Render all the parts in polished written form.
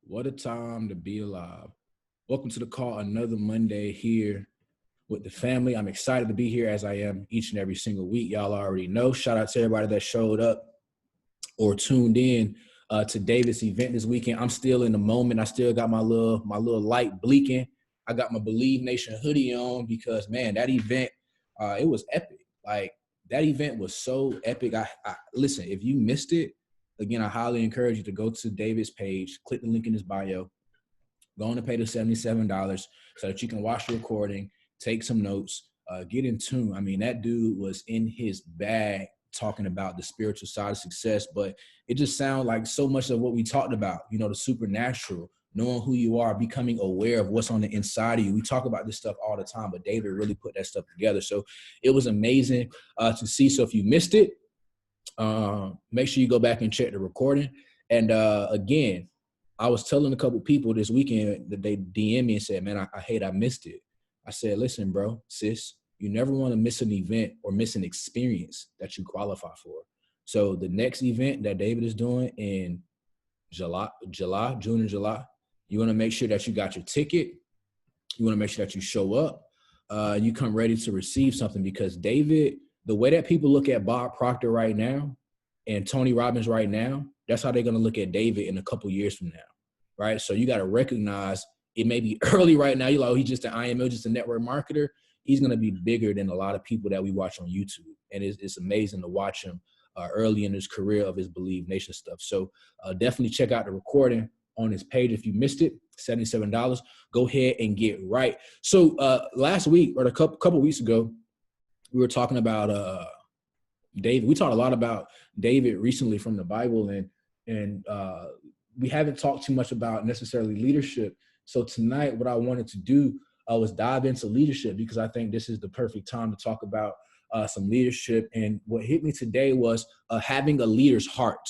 What a time to be alive. Welcome to the call, another Monday here with the family. I'm excited to be here as I am each and every single week. Y'all already know. Shout out to everybody that showed up or tuned in to David's event this weekend. I'm still in the moment. I still got my little light blinking. I got my Believe Nation hoodie on because, man, that event, it was epic. Like, that event was so epic. Listen, if you missed it, again, I highly encourage you to go to David's page, click the link in his bio, go on to pay the $77 so that you can watch the recording, take some notes, get in tune. I mean, that dude was in his bag talking about the spiritual side of success, but it just sounded like so much of what we talked about, the supernatural, knowing who you are, becoming aware of what's on the inside of you. We talk about this stuff all the time, but David really put that stuff together. So it was amazing to see. So if you missed it, make sure you go back and check the recording. And again, I was telling a couple people this weekend that they DM me and said, man, I hate I missed it. I said, listen, bro, sis, you never want to miss an event or miss an experience that you qualify for. So the next event that David is doing in June and July, you want to make sure that you got your ticket. You want to make sure that you show up. You come ready to receive something, because David, the way that people look at Bob Proctor right now and Tony Robbins right now, that's how they're going to look at David in a couple years from now, right? So you got to recognize it may be early right now. You're like, oh, he's just an IMO, just a network marketer. He's going to be bigger than a lot of people that we watch on YouTube. And it's amazing to watch him early in his career of his Believe Nation stuff. So definitely check out the recording on his page. If you missed it, $77. Go ahead and get right. So last week or a couple weeks ago, we were talking about David. We talked a lot about David recently from the Bible, and we haven't talked too much about necessarily leadership. So tonight, what I wanted to do was dive into leadership, because I think this is the perfect time to talk about some leadership. And what hit me today was having a leader's heart,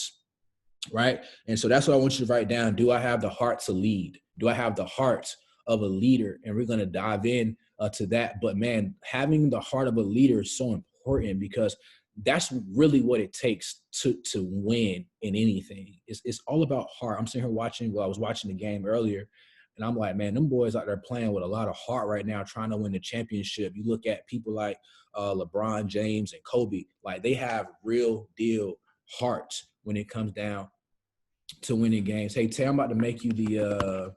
right? And so that's what I want you to write down. Do I have the heart to lead? Do I have the heart of a leader? And we're going to dive in to that. But man, having the heart of a leader is so important, because that's really what it takes to win in anything. It's all about heart. I'm sitting here I was watching the game earlier, and I'm like, man, them boys out there playing with a lot of heart right now, trying to win the championship. You look at people like LeBron James and Kobe, like they have real deal heart when it comes down to winning games. Hey, Tay, I'm about to make you the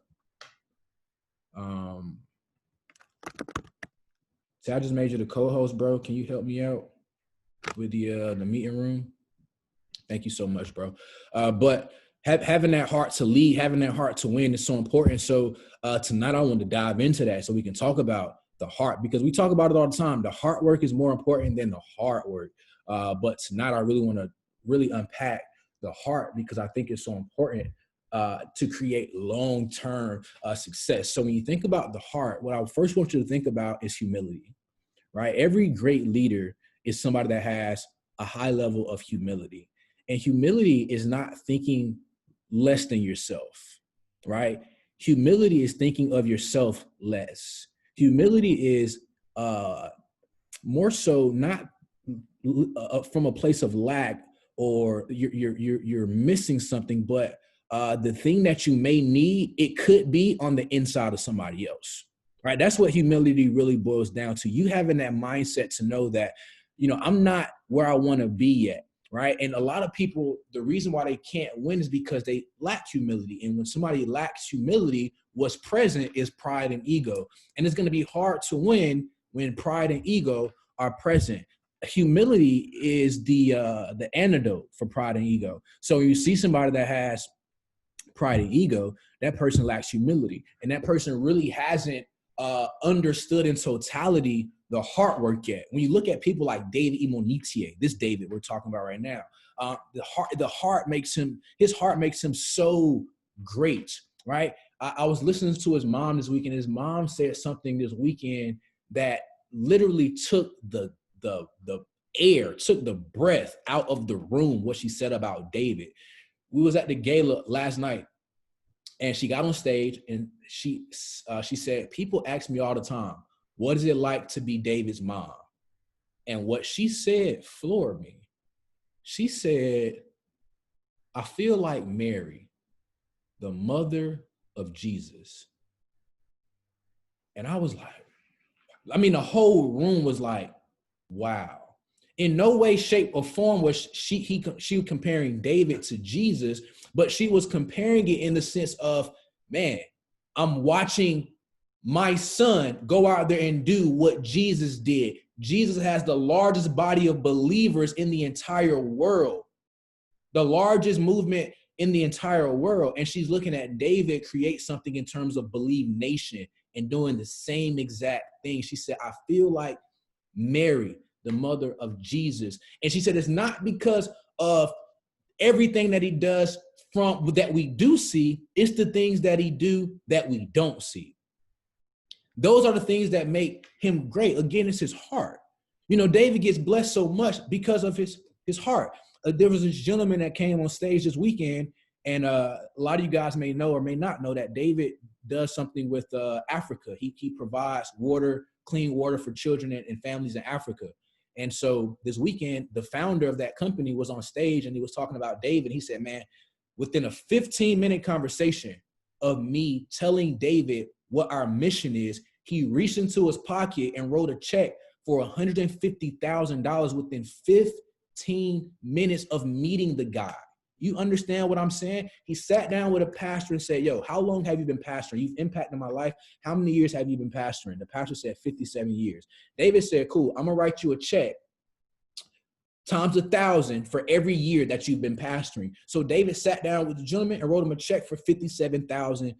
Tay, I just made you the co-host, bro. Can you help me out with the meeting room? Thank you so much, bro. But having that heart to lead, having that heart to win is so important. So tonight I want to dive into that so we can talk about the heart, because we talk about it all the time. The heart work is more important than the hard work. But tonight I really want to really unpack the heart, because I think it's so important to create long-term success. So when you think about the heart, what I first want you to think about is humility, right? Every great leader is somebody that has a high level of humility. And humility is not thinking less than yourself, right? Humility is thinking of yourself less. Humility is more so not from a place of lack, or you're missing something, but the thing that you may need, it could be on the inside of somebody else, right? That's what humility really boils down to. You having that mindset to know that, I'm not where I want to be yet, right? And a lot of people, the reason why they can't win is because they lack humility. And when somebody lacks humility, what's present is pride and ego. And it's going to be hard to win when pride and ego are present. Humility is the antidote for pride and ego. So you see somebody that has pride and ego, that person lacks humility, and that person really hasn't understood in totality the heart work yet. When you look at people like David Imonitie, this David we're talking about right now, his heart makes him so great, right? I was listening to his mom this weekend. His mom said something this weekend that literally took the air, took the breath out of the room, what she said about David. We was at the gala last night, and she got on stage, and she said, people ask me all the time, what is it like to be David's mom? And what she said floored me. She said, I feel like Mary, the mother of Jesus. And I was like, the whole room was like, wow. In no way, shape, or form was she comparing David to Jesus, but she was comparing it in the sense of, man, I'm watching my son go out there and do what Jesus did. Jesus has the largest body of believers in the entire world, the largest movement in the entire world. And she's looking at David create something in terms of Believe Nation and doing the same exact thing. She said, I feel like Mary, the mother of Jesus. And she said, it's not because of everything that he does from that we do see, it's the things that he do that we don't see. Those are the things that make him great. Again, it's his heart. David gets blessed so much because of his heart. There was this gentleman that came on stage this weekend, and a lot of you guys may know or may not know that David does something with Africa. He provides clean water for children and families in Africa. And so this weekend, the founder of that company was on stage and he was talking about David. He said, man, within a 15-minute conversation of me telling David what our mission is, he reached into his pocket and wrote a check for $150,000 within 15 minutes of meeting the guy. You understand what I'm saying? He sat down with a pastor and said, yo, how long have you been pastoring? You've impacted my life. How many years have you been pastoring? The pastor said 57 years. David said, cool, I'm going to write you a check times 1,000 for every year that you've been pastoring. So David sat down with the gentleman and wrote him a check for $57,000.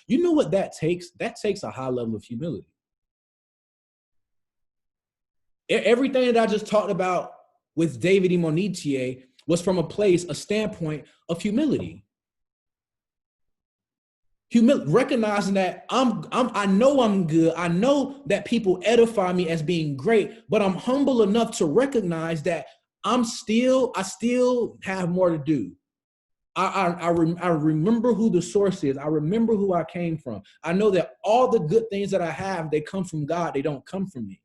You know what that takes? That takes a high level of humility. Everything that I just talked about with David Imonitie was from a standpoint of humility. Recognizing that I know I'm good. I know that people edify me as being great, but I'm humble enough to recognize that I still have more to do. I remember who the source is. I remember who I came from. I know that all the good things that I have, they come from God. They don't come from me.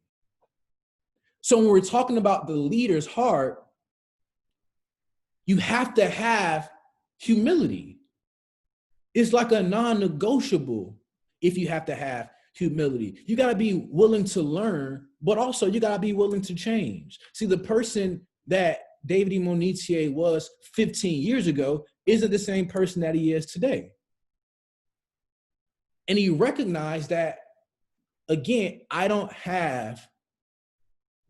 So when we're talking about the leader's heart, you have to have humility. It's like a non-negotiable if you have to have humility. You got to be willing to learn, but also you got to be willing to change. See, the person that David Imonitie was 15 years ago isn't the same person that he is today. And he recognized that, again, I don't have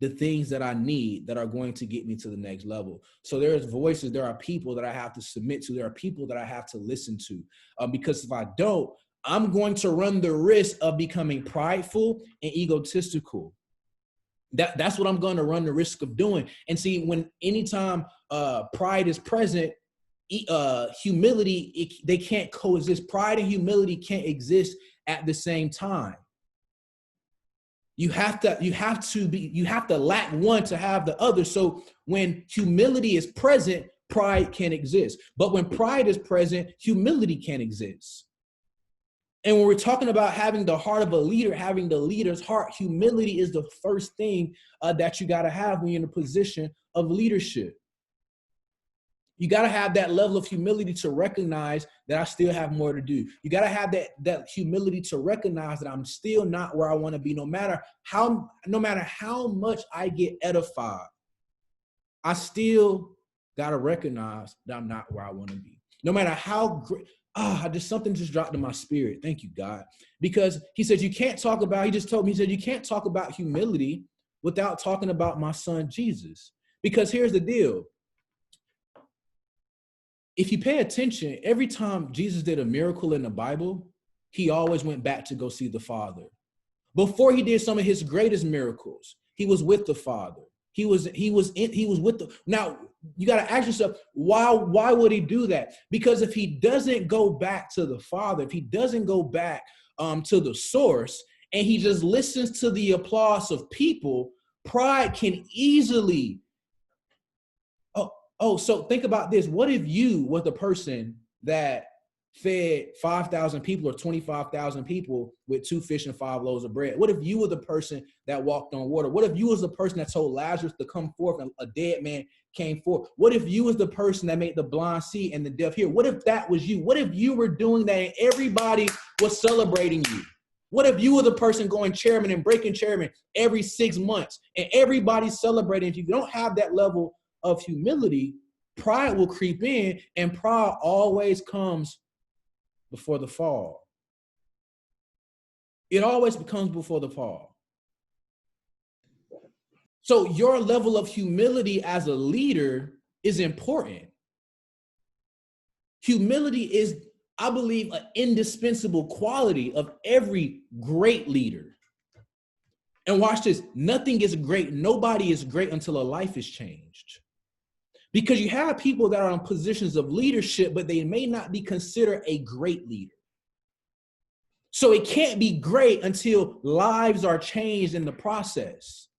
the things that I need that are going to get me to the next level. So there's voices, there are people that I have to submit to, there are people that I have to listen to. Because if I don't, I'm going to run the risk of becoming prideful and egotistical. That's what I'm going to run the risk of doing. And see, anytime pride is present, humility, they can't coexist. Pride and humility can't exist at the same time. You have to lack one to have the other. So when humility is present, pride can exist. But when pride is present, humility can exist. And when we're talking about having the heart of a leader, having the leader's heart, humility is the first thing that you got to have when you're in a position of leadership. You got to have that level of humility to recognize that I still have more to do. You got to have that humility to recognize that I'm still not where I want to be. No matter how much I get edified, I still got to recognize that I'm not where I want to be. No matter how great, something just dropped in my spirit. Thank you, God. Because he said, he just told me, he said, you can't talk about humility without talking about my son, Jesus. Because here's the deal. If you pay attention, every time Jesus did a miracle in the Bible, he always went back to go see the Father. Before he did some of his greatest miracles, he was with the Father. He was with the. Now you got to ask yourself, why would he do that? Because if he doesn't go back to the Father, if he doesn't go back to the source, and he just listens to the applause of people, pride can easily. So think about this. What if you were the person that fed 5,000 people or 25,000 people with 2 fish and 5 loaves of bread? What if you were the person that walked on water? What if you was the person that told Lazarus to come forth and a dead man came forth? What if you was the person that made the blind see and the deaf hear? What if that was you? What if you were doing that and everybody was celebrating you? What if you were the person going chairman and breaking chairman every 6 months and everybody's celebrating? If you don't have that level of humility, pride will creep in, and pride always comes before the fall. It always becomes before the fall. So your level of humility as a leader is important. Humility is, I believe, an indispensable quality of every great leader. And watch this, nothing is great, nobody is great until a life is changed. Because you have people that are in positions of leadership, but they may not be considered a great leader. So it can't be great until lives are changed in the process,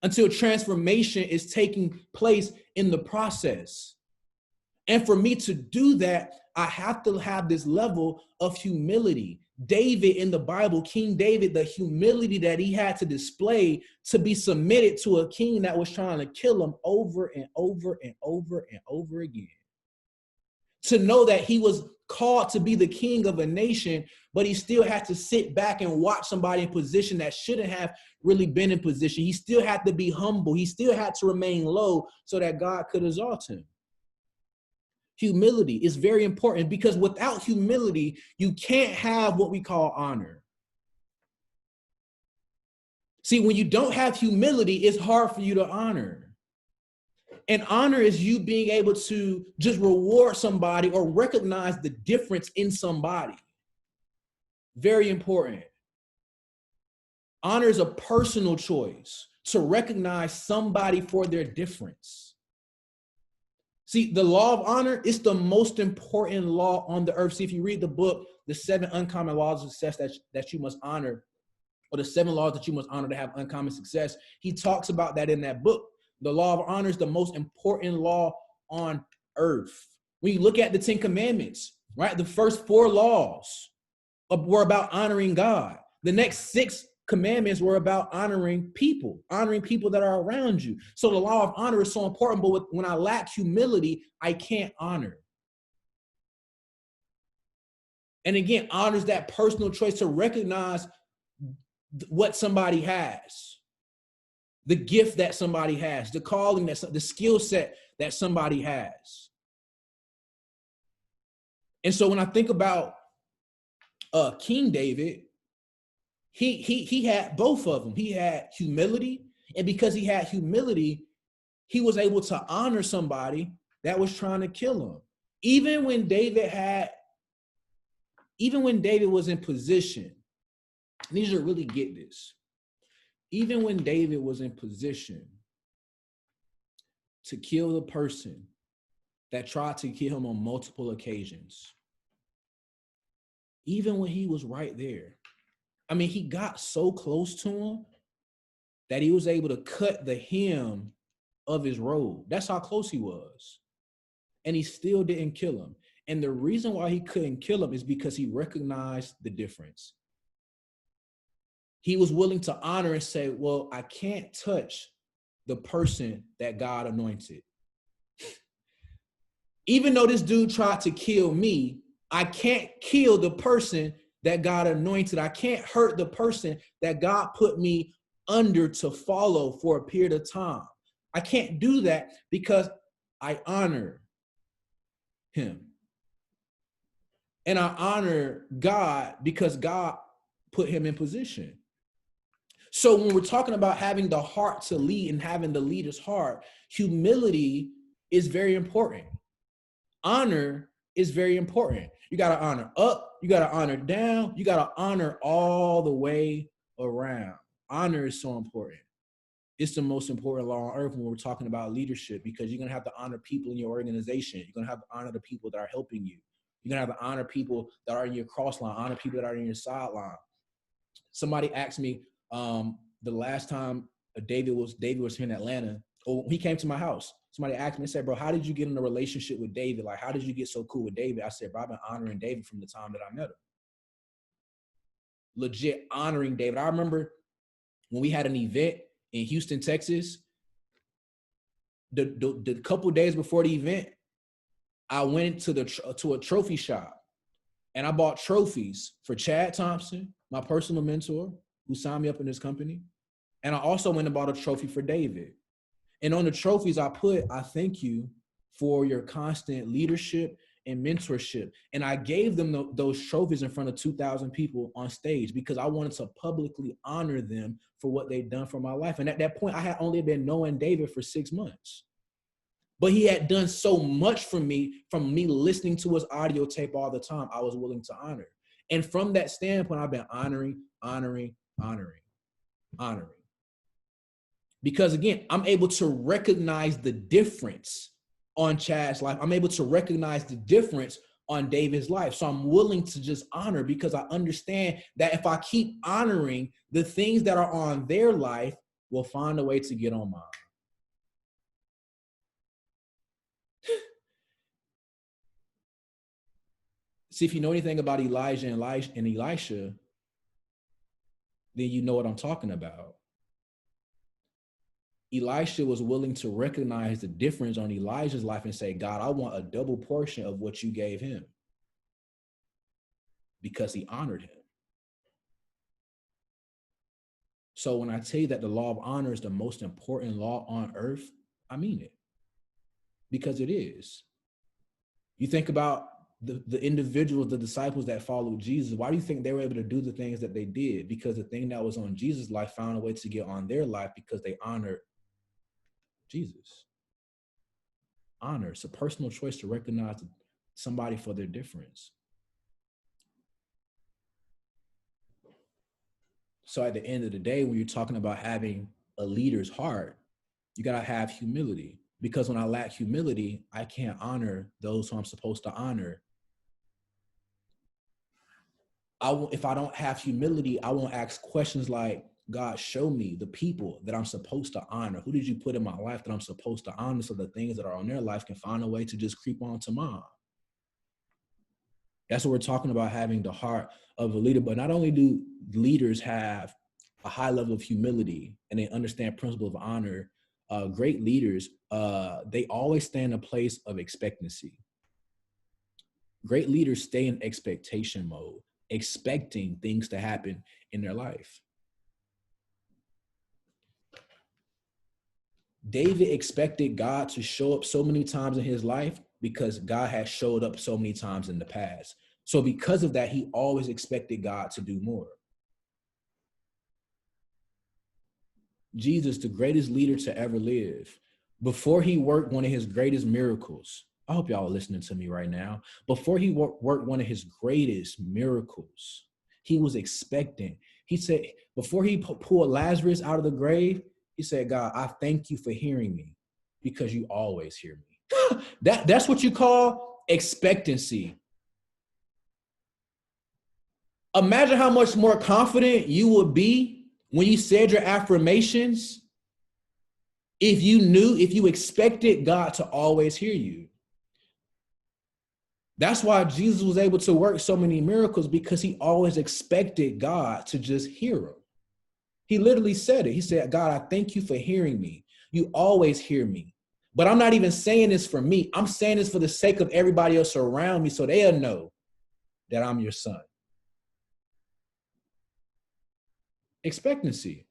until transformation is taking place in the process. And for me to do that, I have to have this level of humility. David in the Bible, King David, the humility that he had to display to be submitted to a king that was trying to kill him over and over and over and over again. To know that he was called to be the king of a nation, but he still had to sit back and watch somebody in position that shouldn't have really been in position. He still had to be humble. He still had to remain low so that God could exalt him. Humility is very important, because without humility, you can't have what we call honor. See, when you don't have humility, it's hard for you to honor. And honor is you being able to just reward somebody or recognize the difference in somebody. Very important. Honor is a personal choice to recognize somebody for their difference. See, the law of honor is the most important law on the earth. See, if you read the book, The 7 Uncommon Laws of Success that you must honor, or the 7 laws that you must honor to have uncommon success, he talks about that in that book. The law of honor is the most important law on earth. When you look at the 10 Commandments, right, the first 4 laws were about honoring God. The next 6 commandments were about honoring people that are around you. So the law of honor is so important, but when I lack humility, I can't honor. And again, honor is that personal choice to recognize what somebody has, the gift that somebody has, the calling, the skill set that somebody has. And so when I think about King David, he had both of them. He had humility, and because he had humility, he was able to honor somebody that was trying to kill him. Even when David was in position, I need you to really get this. Even when David was in position to kill the person that tried to kill him on multiple occasions, even when he was right there, I mean, he got so close to him that he was able to cut the hem of his robe. That's how close he was. And he still didn't kill him. And the reason why he couldn't kill him is because he recognized the difference. He was willing to honor and say, well, I can't touch the person that God anointed. Even though this dude tried to kill me, I can't kill the person that God anointed. I can't hurt the person that God put me under to follow for a period of time. I can't do that because I honor him. And I honor God because God put him in position. So when we're talking about having the heart to lead and having the leader's heart, humility is very important. Honor is very important. You got to honor up, you got to honor down, you got to honor all the way around. Honor is so important. It's the most important law on earth when we're talking about leadership, because you're going to have to honor people in your organization. You're going to have to honor the people that are helping you. You're going to have to honor people that are in your cross line, honor people that are in your sideline. Somebody asked me the last time David was here in Atlanta, Or he came to my house. Somebody asked me and said, bro, how did you get in a relationship with David? Like, how did you get so cool with David? I said, bro, I've been honoring David from the time that I met him. Legit honoring David. I remember when we had an event in Houston, Texas, the couple days before the event, I went to a trophy shop and I bought trophies for Chad Thompson, my personal mentor, who signed me up in his company. And I also went and bought a trophy for David. And on the trophies, I thank you for your constant leadership and mentorship. And I gave them those trophies in front of 2,000 people on stage because I wanted to publicly honor them for what they'd done for my life. And at that point, I had only been knowing David for 6 months. But he had done so much for me from me listening to his audio tape all the time, I was willing to honor. And from that standpoint, I've been honoring. Because again, I'm able to recognize the difference on Chad's life. I'm able to recognize the difference on David's life. So I'm willing to just honor because I understand that if I keep honoring, the things that are on their life will find a way to get on mine. See, if you know anything about Elijah and Elisha, then you know what I'm talking about. Elisha was willing to recognize the difference on Elijah's life and say, God, I want a double portion of what you gave him, because he honored him. So when I tell you that the law of honor is the most important law on earth, I mean it, because it is. You think about the individuals, the disciples that followed Jesus. Why do you think they were able to do the things that they did? Because the thing that was on Jesus' life found a way to get on their life because they honored Jesus. Honor. It's a personal choice to recognize somebody for their difference. So at the end of the day, when you're talking about having a leader's heart, you got to have humility. Because when I lack humility, I can't honor those who I'm supposed to honor. If I don't have humility, I won't ask questions like, God, show me the people that I'm supposed to honor. Who did you put in my life that I'm supposed to honor so the things that are on their life can find a way to just creep onto mine? That's what we're talking about, having the heart of a leader. But not only do leaders have a high level of humility and they understand principles of honor, great leaders, they always stay in a place of expectancy. Great leaders stay in expectation mode, expecting things to happen in their life. David expected God to show up so many times in his life because God has showed up so many times in the past. So because of that, he always expected God to do more. Jesus, the greatest leader to ever live, before he worked one of his greatest miracles, I hope y'all are listening to me right now. Before he worked one of his greatest miracles, he was expecting. He said, before he pulled Lazarus out of the grave, he said, God, I thank you for hearing me because you always hear me. That's what you call expectancy. Imagine how much more confident you would be when you said your affirmations if you expected God to always hear you. That's why Jesus was able to work so many miracles, because he always expected God to just hear him. He literally said it. He said, God, I thank you for hearing me. You always hear me. But I'm not even saying this for me. I'm saying this for the sake of everybody else around me so they'll know that I'm your son. Expectancy.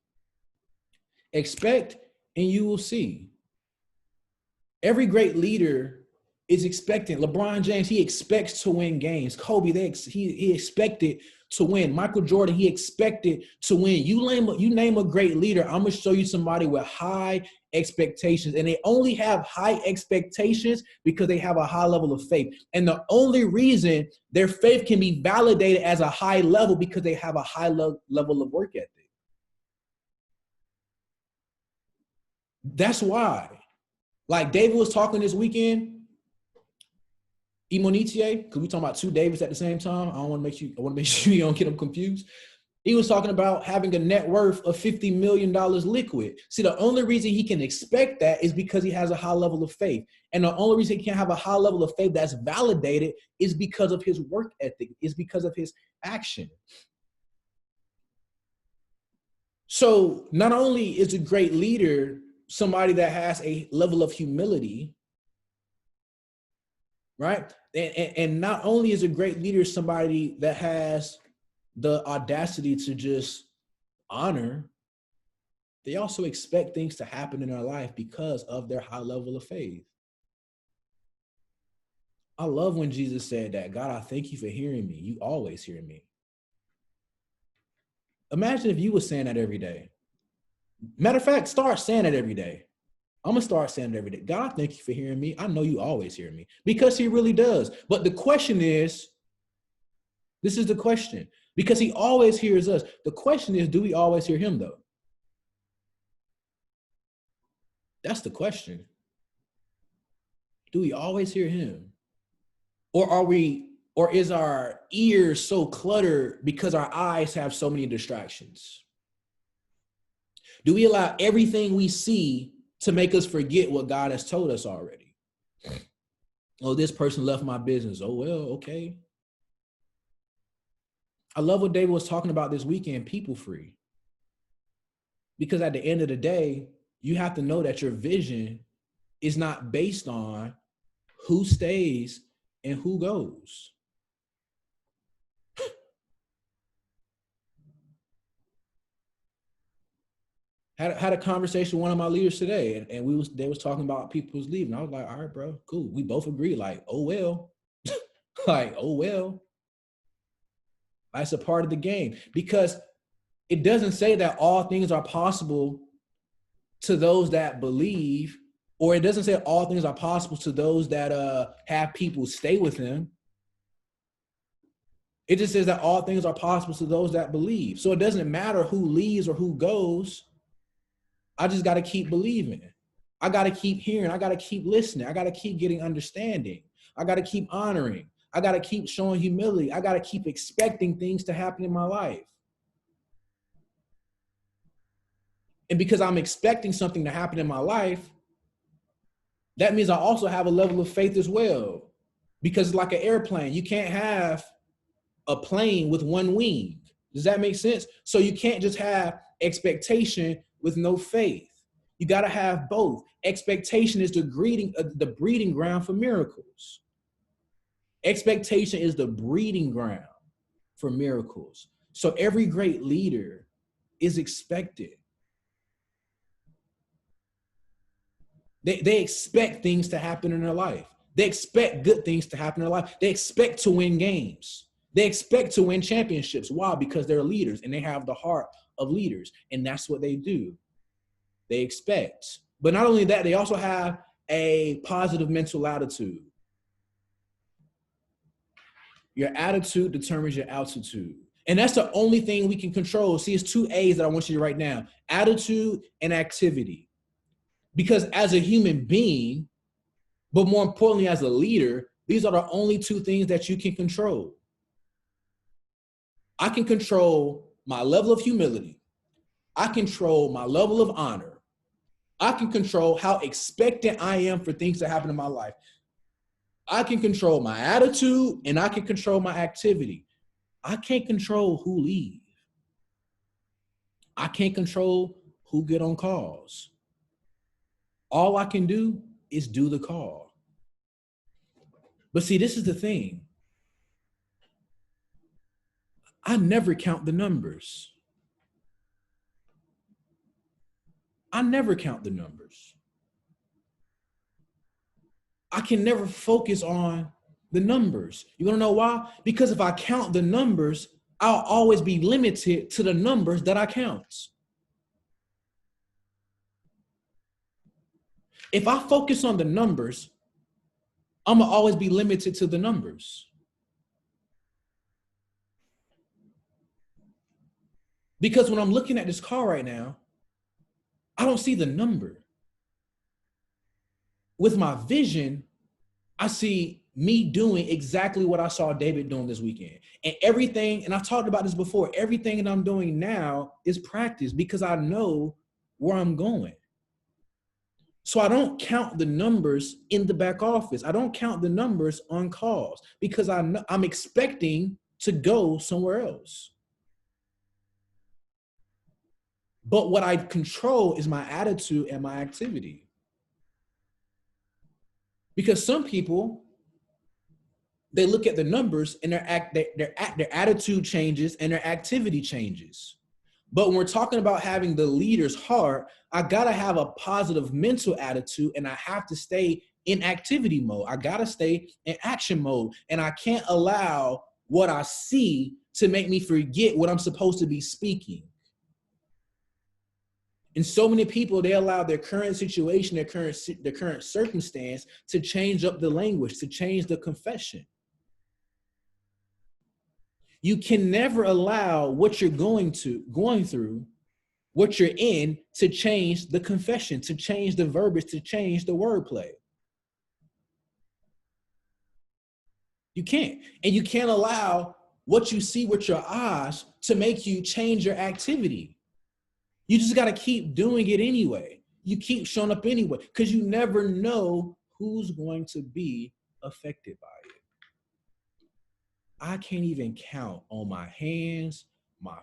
Expect and you will see. Every great leader is expecting. LeBron James, he expects to win games. Kobe, he expected to win. Michael Jordan, he expected to win. You name a great leader, I'm going to show you somebody with high expectations. And they only have high expectations because they have a high level of faith. And the only reason their faith can be validated as a high level because they have a high level of work ethic. That's why. Like David was talking this weekend, Imonitie, because we're talking about two Davids at the same time. I want to make sure you don't get them confused. He was talking about having a net worth of $50 million liquid. See, the only reason he can expect that is because he has a high level of faith. And the only reason he can have a high level of faith that's validated is because of his work ethic, is because of his action. So not only is a great leader somebody that has a level of humility, right? And not only is a great leader somebody that has the audacity to just honor, they also expect things to happen in their life because of their high level of faith. I love when Jesus said that, God, I thank you for hearing me. You always hear me. Imagine if you were saying that every day. Matter of fact, start saying it every day. I'm going to start saying it every day. God, thank you for hearing me. I know you always hear me, because he really does. But the question is, this is the question, because he always hears us. The question is, do we always hear him though? That's the question. Do we always hear him? Or is our ears so cluttered because our eyes have so many distractions? Do we allow everything we see to make us forget what God has told us already? Oh, this person left my business. Oh, well, okay. I love what David was talking about this weekend, people free. Because at the end of the day, you have to know that your vision is not based on who stays and who goes. Had a conversation with one of my leaders today, and they was talking about people who's leaving. I was like, all right, bro, cool. We both agreed, like, oh well. Like, oh well. That's a part of the game, because it doesn't say that all things are possible to those that believe, or it doesn't say all things are possible to those that have people stay with them. It just says that all things are possible to those that believe. So it doesn't matter who leaves or who goes. I just got to keep believing. I got to keep hearing. I got to keep listening. I got to keep getting understanding. I got to keep honoring. I got to keep showing humility. I got to keep expecting things to happen in my life. And because I'm expecting something to happen in my life, that means I also have a level of faith as well. Because it's like an airplane. You can't have a plane with one wing. Does that make sense? So you can't just have expectation with no faith. You got to have both. Expectation is the breeding ground for miracles. Expectation is the breeding ground for miracles. So every great leader is expected. They expect things to happen in their life. They expect good things to happen in their life. They expect to win games. They expect to win championships. Why? Because they're leaders and they have the heart of leaders. And that's what they do. They expect. But not only that, they also have a positive mental attitude. Your attitude determines your altitude. And that's the only thing we can control. See, it's 2 A's that I want you to write down: attitude and activity. Because as a human being, but more importantly, as a leader, these are the only 2 things that you can control. I can control my level of humility. I control my level of honor. I can control how expectant I am for things to happen in my life. I can control my attitude and I can control my activity. I can't control who leave. I can't control who get on calls. All I can do is do the call. But see, this is the thing. I never count the numbers. I never count the numbers. I can never focus on the numbers. You want to know why? Because if I count the numbers, I'll always be limited to the numbers that I count. If I focus on the numbers, I'm going to always be limited to the numbers. Because when I'm looking at this car right now, I don't see the number. With my vision, I see me doing exactly what I saw David doing this weekend. And everything, and I've talked about this before, everything that I'm doing now is practice because I know where I'm going. So I don't count the numbers in the back office. I don't count the numbers on calls because I'm expecting to go somewhere else. But what I control is my attitude and my activity. Because some people, they look at the numbers and their attitude changes and their activity changes. But when we're talking about having the leader's heart, I gotta have a positive mental attitude and I have to stay in activity mode. I gotta stay in action mode. And I can't allow what I see to make me forget what I'm supposed to be speaking. And so many people, they allow their current situation, their current circumstance to change up the language, to change the confession. You can never allow what you're going through, what you're in, to change the confession, to change the verbiage, to change the wordplay. You can't. And you can't allow what you see with your eyes to make you change your activity. You just got to keep doing it anyway. You keep showing up anyway, because you never know who's going to be affected by it. I can't even count on my hands, my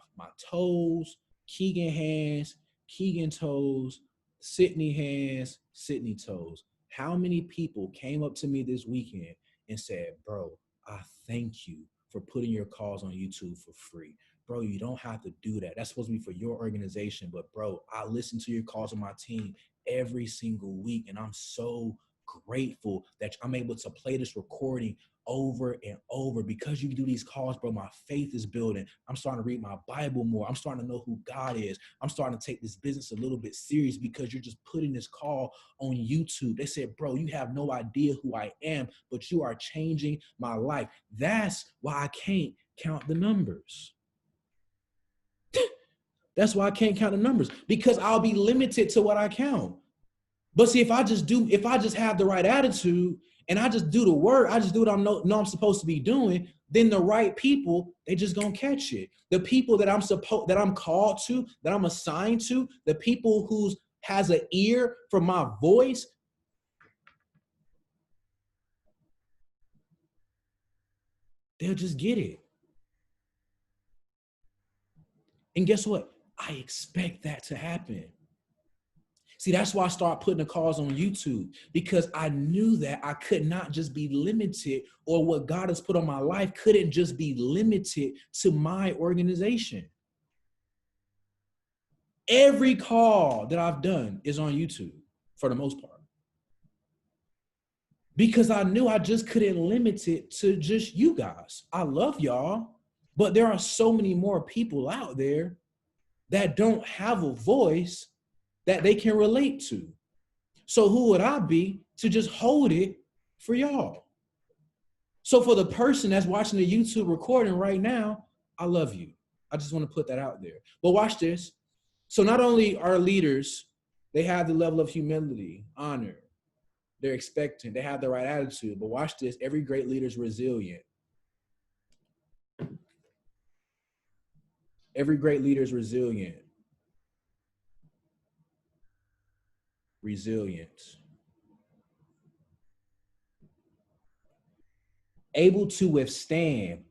toes, Keegan hands, Keegan toes, Sydney hands, Sydney toes. How many people came up to me this weekend and said, bro, I thank you for putting your calls on YouTube for free. Bro, you don't have to do that. That's supposed to be for your organization. But bro, I listen to your calls on my team every single week. And I'm so grateful that I'm able to play this recording over and over. Because you do these calls, bro, my faith is building. I'm starting to read my Bible more. I'm starting to know who God is. I'm starting to take this business a little bit serious because you're just putting this call on YouTube. They said, bro, you have no idea who I am, but you are changing my life. That's why I can't count the numbers. That's why I can't count the numbers, because I'll be limited to what I count. But see, if I just have the right attitude and I just do the work, I just do what I know I'm supposed to be doing, then the right people, they just gonna catch it. The people that I'm called to, that I'm assigned to, the people who has an ear for my voice, they'll just get it. And guess what? I expect that to happen. See, that's why I started putting the calls on YouTube, because I knew that I could not just be limited, or what God has put on my life couldn't just be limited to my organization. Every call that I've done is on YouTube for the most part, because I knew I just couldn't limit it to just you guys. I love y'all, but there are so many more people out there that don't have a voice that they can relate to. So who would I be to just hold it for y'all? So for the person that's watching the YouTube recording right now, I love you. I just want to put that out there. But watch this. So not only are leaders, they have the level of humility, honor, they're expectant, they have the right attitude, but watch this. Every great leader is resilient. Every great leader is resilient. Resilience. Able to withstand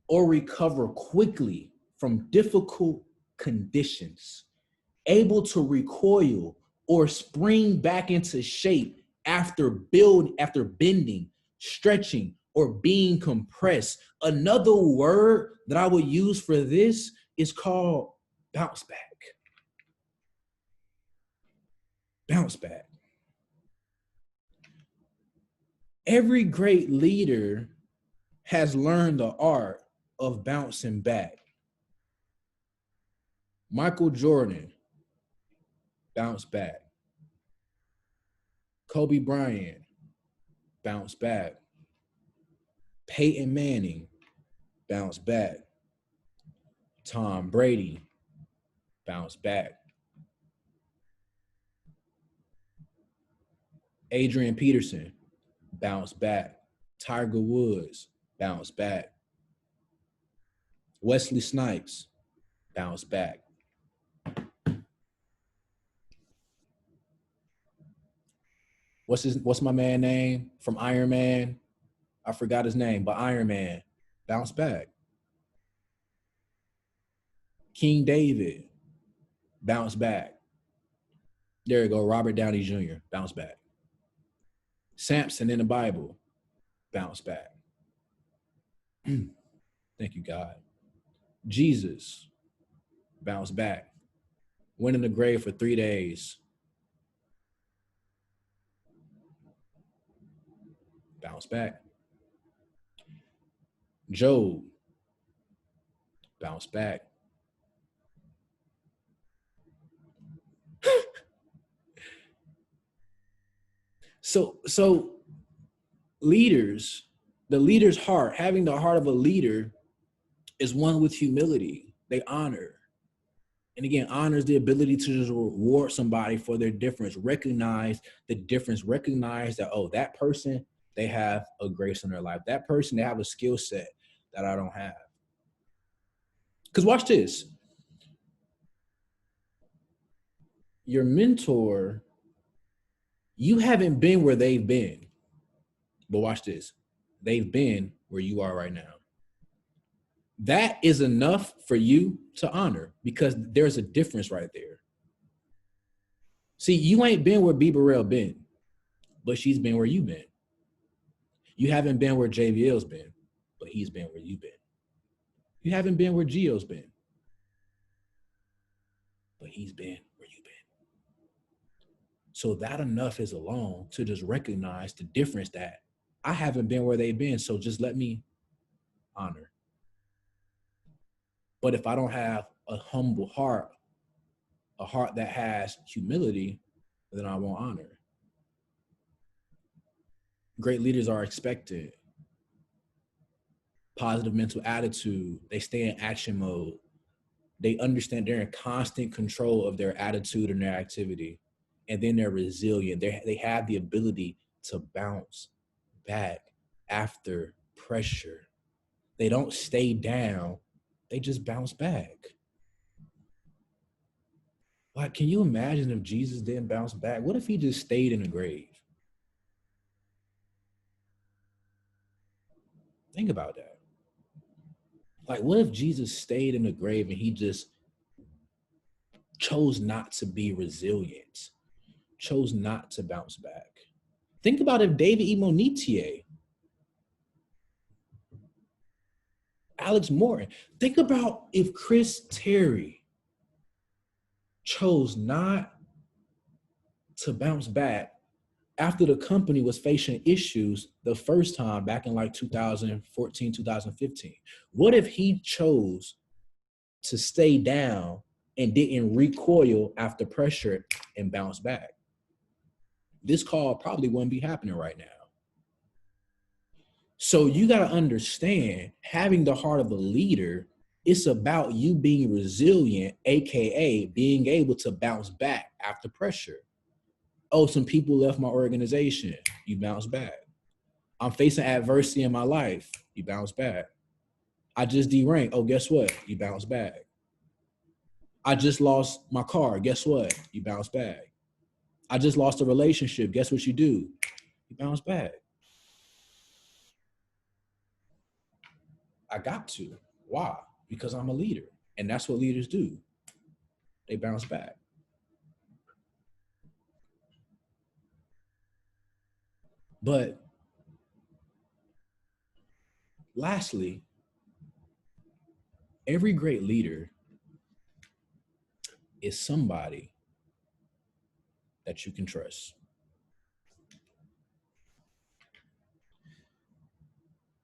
or recover quickly from difficult conditions. Able to recoil or spring back into shape after bending, stretching, or being compressed. Another word that I would use for this is called bounce back. Bounce back. Every great leader has learned the art of bouncing back. Michael Jordan, bounce back. Kobe Bryant, bounce back. Peyton Manning, bounce back. Tom Brady, bounce back. Adrian Peterson, bounce back. Tiger Woods, bounce back. Wesley Snipes, bounce back. What's my man name from Iron Man? I forgot his name, but Iron Man, bounce back. King David, bounce back. There you go, Robert Downey Jr., bounce back. Samson in the Bible, bounce back. Thank you, God. Jesus, bounce back. Went in the grave for 3 days. Bounce back. Job, bounce back. So leaders, the leader's heart, having the heart of a leader is one with humility. They honor. And again, honor is the ability to just reward somebody for their difference, recognize the difference, recognize that, oh, that person, they have a grace in their life. That person, they have a skill set that I don't have. Because watch this. Your mentor, you haven't been where they've been. But watch this. They've been where you are right now. That is enough for you to honor because there's a difference right there. See, you ain't been where B. Burrell been, but she's been where you've been. You haven't been where JVL's been, but he's been where you've been. You haven't been where Gio's been, but he's been where you've been. So that enough is alone to just recognize the difference that I haven't been where they've been, so just let me honor. But if I don't have a humble heart, a heart that has humility, then I won't honor. Great leaders are expected. Positive mental attitude. They stay in action mode. They understand they're in constant control of their attitude and their activity. And then they're resilient. They have the ability to bounce back after pressure. They don't stay down. They just bounce back. Like, can you imagine if Jesus didn't bounce back? What if he just stayed in the grave? Think about that. Like, what if Jesus stayed in the grave and he just chose not to be resilient, chose not to bounce back? Think about if David Imonitie, Alex Morton, think about if Chris Terry chose not to bounce back after the company was facing issues the first time back in like 2014, 2015. What if he chose to stay down and didn't recoil after pressure and bounce back? This call probably wouldn't be happening right now. So you got to understand, having the heart of a leader, it's about you being resilient, AKA being able to bounce back after pressure. Oh, some people left my organization. You bounce back. I'm facing adversity in my life. You bounce back. I just deranked. Oh, guess what? You bounce back. I just lost my car. Guess what? You bounce back. I just lost a relationship. Guess what you do? You bounce back. I got to. Why? Because I'm a leader. And that's what leaders do. They bounce back. But lastly, every great leader is somebody that you can trust.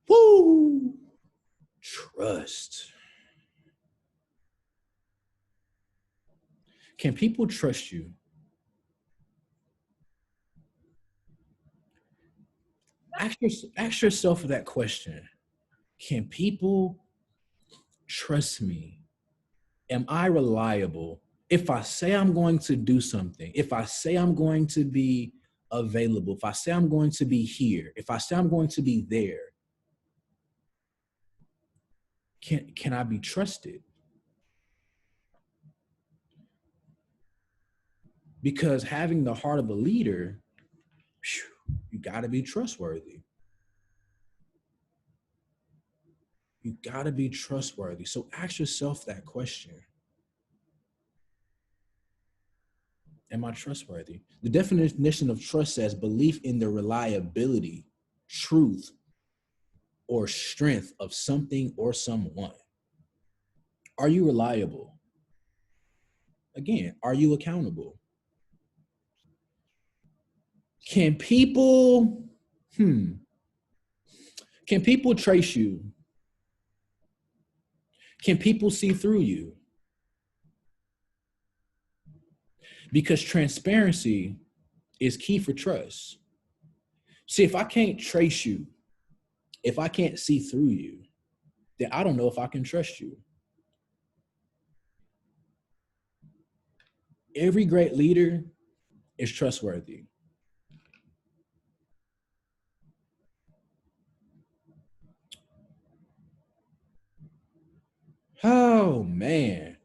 Woo! Trust. Can people trust you? Ask yourself that question. Can people trust me? Am I reliable? If I say I'm going to do something, if I say I'm going to be available, if I say I'm going to be here, if I say I'm going to be there, can I be trusted? Because having the heart of a leader, you got to be trustworthy. You got to be trustworthy. So ask yourself that question. Am I trustworthy? The definition of trust says belief in the reliability, truth, or strength of something or someone. Are you reliable? Again, are you accountable? Can people trace you? Can people see through you? Because transparency is key for trust. See, if I can't trace you, if I can't see through you, then I don't know if I can trust you. Every great leader is trustworthy. Oh, man.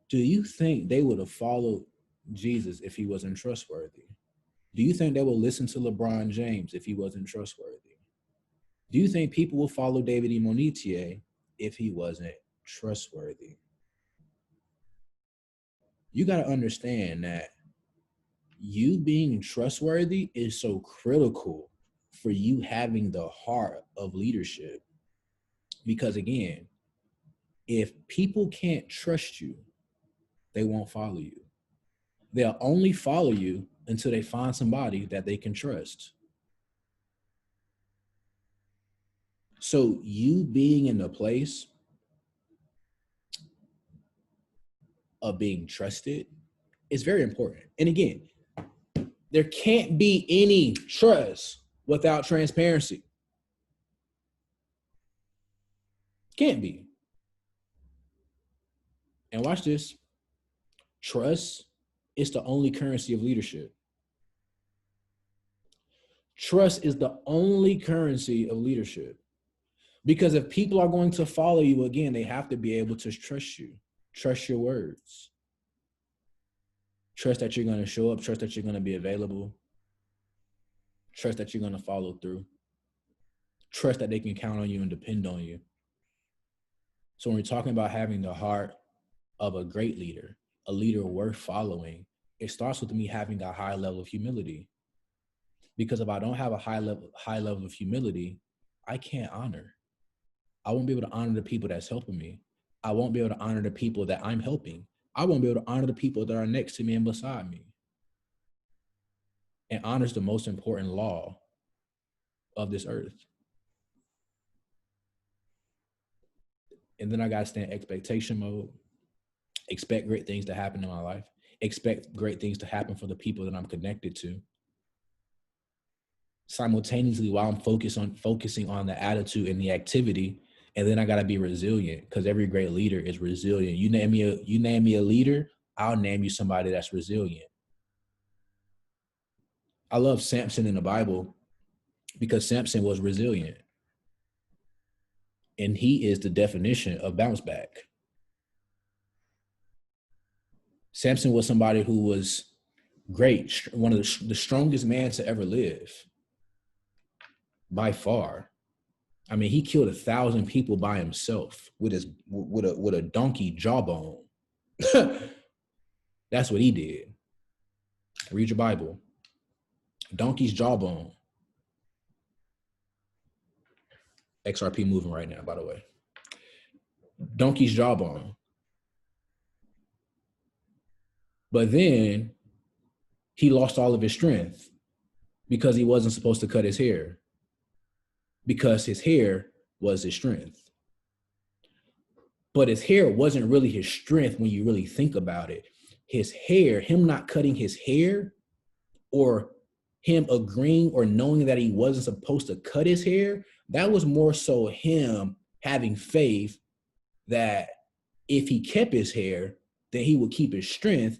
Do you think they would have followed Jesus if he wasn't trustworthy? Do you think they would listen to LeBron James if he wasn't trustworthy? Do you think people will follow David Imonitie if he wasn't trustworthy? You got to understand that you being trustworthy is so critical for you having the heart of leadership. Because again, if people can't trust you, they won't follow you. They'll only follow you until they find somebody that they can trust. So you being in a place of being trusted is very important. And again, there can't be any trust without transparency. Can't be. And watch this. Trust is the only currency of leadership. Trust is the only currency of leadership. Because if people are going to follow you, again, they have to be able to trust you. Trust your words. Trust that you're going to show up. Trust that you're going to be available. Trust that you're going to follow through. Trust that they can count on you and depend on you. So when we're talking about having the heart of a great leader, a leader worth following, it starts with me having a high level of humility. Because if I don't have a high level of humility, I can't honor. I won't be able to honor the people that's helping me. I won't be able to honor the people that I'm helping. I won't be able to honor the people that are next to me and beside me. And honor is the most important law of this earth. And then I got to stay in expectation mode. Expect great things to happen in my life. Expect great things to happen for the people that I'm connected to. Simultaneously, while I'm focusing on the attitude and the activity, and then I got to be resilient, because every great leader is resilient. You name me a leader, I'll name you somebody that's resilient. I love Samson in the Bible because Samson was resilient. And he is the definition of bounce back. Samson was somebody who was great, one of the strongest men to ever live, by far. I mean, he killed 1,000 people by himself with a donkey jawbone. That's what he did. Read your Bible. Donkey's jawbone. XRP moving right now, by the way. Donkey's jawbone. But then he lost all of his strength because he wasn't supposed to cut his hair, because his hair was his strength. But his hair wasn't really his strength when you really think about it. His hair, him not cutting his hair, or him agreeing or knowing that he wasn't supposed to cut his hair, that was more so him having faith that if he kept his hair, then he would keep his strength,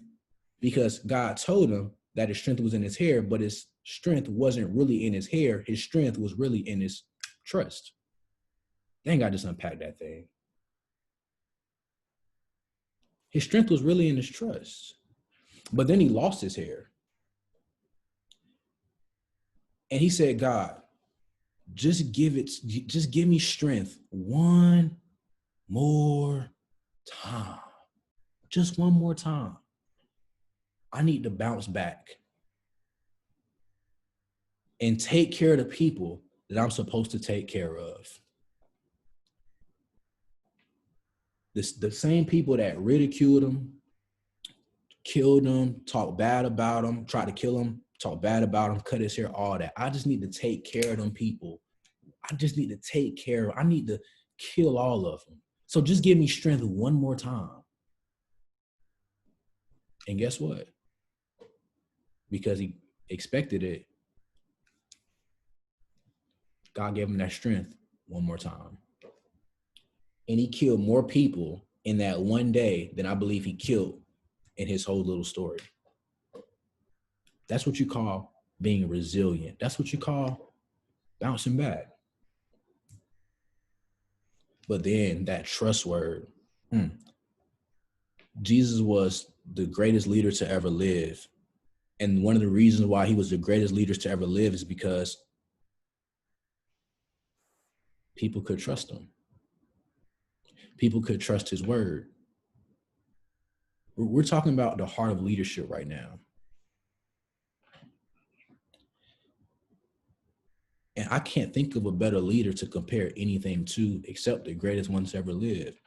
because God told him that his strength was in his hair, but his strength wasn't really in his hair. His strength was really in his trust. Dang, I just unpacked that thing. His strength was really in his trust. But then he lost his hair. And he said, God, just give me strength one more time. Just one more time. I need to bounce back and take care of the people that I'm supposed to take care of. The same people that ridiculed him, killed him, talked bad about him, tried to kill him, talked bad about him, cut his hair, all that. I just need to take care of them people. I just need to take care of, I need to kill all of them. So just give me strength one more time. And guess what? Because he expected it, God gave him that strength one more time. And he killed more people in that one day than I believe he killed in his whole little story. That's what you call being resilient. That's what you call bouncing back. But then that trust word, Jesus was the greatest leader to ever live. And one of the reasons why he was the greatest leader to ever live is because people could trust him. People could trust his word. We're talking about the heart of leadership right now. And I can't think of a better leader to compare anything to except the greatest one to ever live.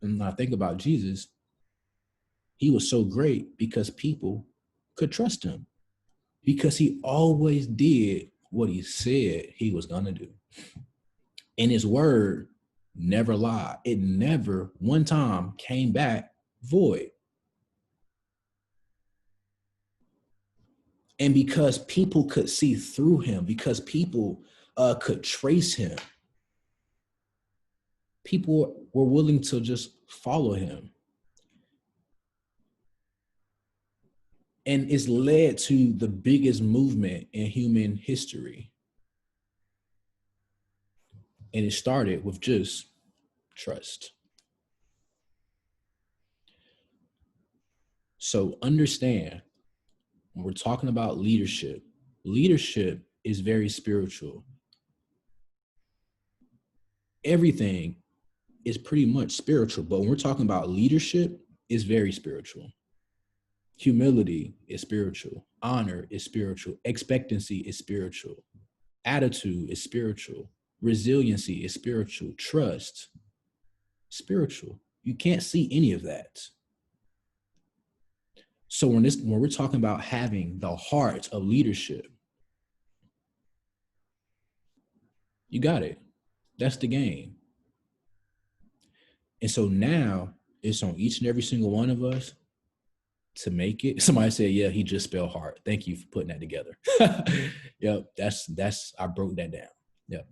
And when I think about Jesus, he was so great because people could trust him, because he always did what he said he was going to do. And his word never lied. It never one time came back void. And because people could see through him, because people could trace him, people were willing to just follow him. And it's led to the biggest movement in human history. And it started with just trust. So understand, when we're talking about leadership, leadership is very spiritual. Everything is pretty much spiritual, but when we're talking about leadership, it's very spiritual. Humility is spiritual. Honor is spiritual. Expectancy is spiritual. Attitude is spiritual. Resiliency is spiritual. Trust, spiritual. You can't see any of that. So when we're talking about having the heart of leadership, you got it. That's the game. And so now it's on each and every single one of us to make it. Somebody said, yeah, he just spelled heart. Thank you for putting that together. Yep, that's I broke that down. Yep.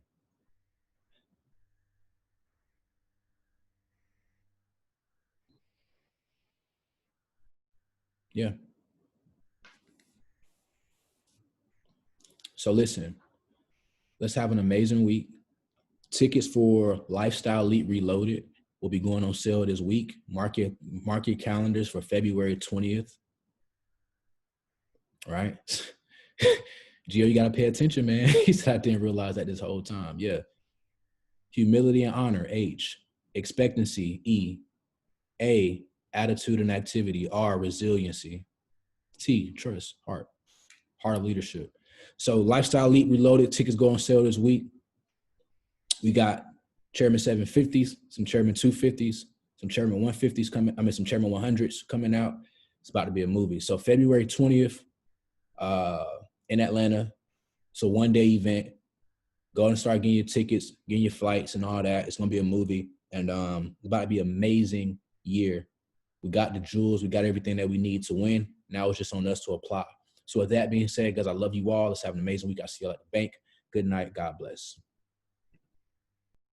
Yeah. So listen, let's have an amazing week. Tickets for Lifestyle Elite Reloaded will be going on sale this week. Mark your calendars for February 20th. All right. Gio, you got to pay attention, man. He said, I didn't realize that this whole time. Yeah. Humility and honor, H. Expectancy, E. A, attitude and activity, R, resiliency. T, trust, heart of leadership. So Lifestyle Elite Reloaded, tickets go on sale this week. We got Chairman 750s, some Chairman 250s, some Chairman 150s coming. Some Chairman 100s coming out. It's about to be a movie. So February 20th in Atlanta. It's a one-day event. Go and start getting your tickets, getting your flights and all that. It's going to be a movie. And it's about to be an amazing year. We got the jewels. We got everything that we need to win. Now it's just on us to apply. So with that being said, guys, I love you all. Let's have an amazing week. I'll see you all at the bank. Good night. God bless.